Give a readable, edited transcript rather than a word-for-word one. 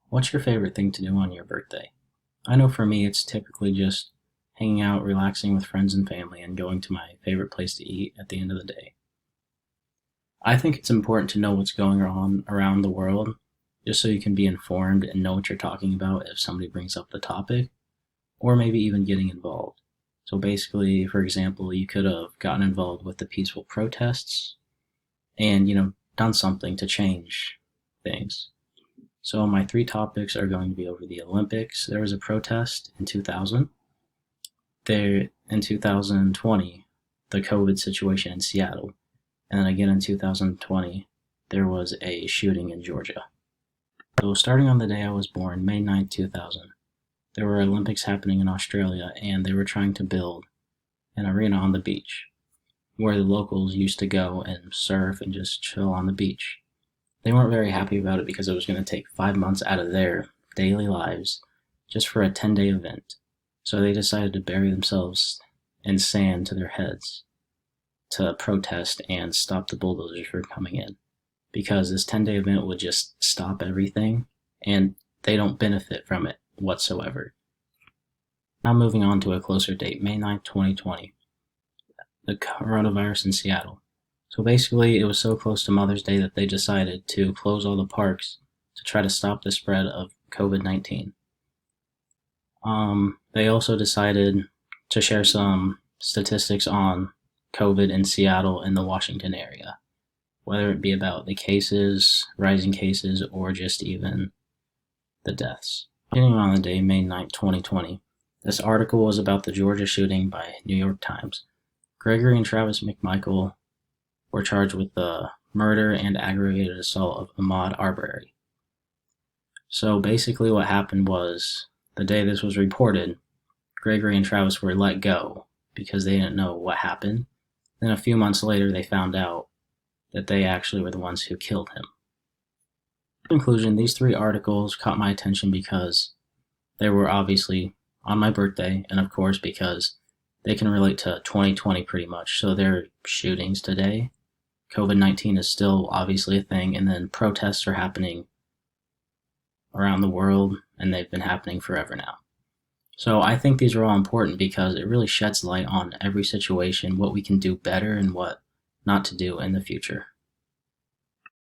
What's your favorite thing to do on your birthday? I know for me, it's typically just hanging out, relaxing with friends and family, and going to my favorite place to eat at the end of the day. I think it's important to know what's going on around the world, just so you can be informed and know what you're talking about if somebody brings up the topic, or maybe even getting involved. So basically, for example, you could have gotten involved with the peaceful protests and, done something to change things. So my three topics are going to be over the Olympics. There was a protest in 2000. There in 2020, the COVID situation in Seattle, and then again in 2020, there was a shooting in Georgia. So starting on the day I was born, May 9th, 2000, there were Olympics happening in Australia, and they were trying to build an arena on the beach where the locals used to go and surf and just chill on the beach. They weren't very happy about it because it was going to take 5 months out of their daily lives just for a 10-day event. So they decided to bury themselves in sand to their heads to protest and stop the bulldozers from coming in, because this 10-day event would just stop everything and they don't benefit from it whatsoever. Now moving on to a closer date, May 9th, 2020, the coronavirus in Seattle. So basically, it was so close to Mother's Day that they decided to close all the parks to try to stop the spread of COVID-19. They also decided to share some statistics on COVID in Seattle and the Washington area, whether it be about the cases, rising cases, or just even the deaths. Beginning on the day, May 9th, 2020, this article was about the Georgia shooting by New York Times. Gregory and Travis McMichael were charged with the murder and aggravated assault of Ahmaud Arbery. So basically what happened was, the day this was reported, Gregory and Travis were let go because they didn't know what happened. Then a few months later, they found out that they actually were the ones who killed him. In conclusion, these three articles caught my attention because they were obviously on my birthday, and of course because they can relate to 2020 pretty much. So they're shootings today. COVID-19 is still obviously a thing, and then protests are happening around the world, and they've been happening forever now. So I think these are all important because it really sheds light on every situation, what we can do better and what not to do in the future.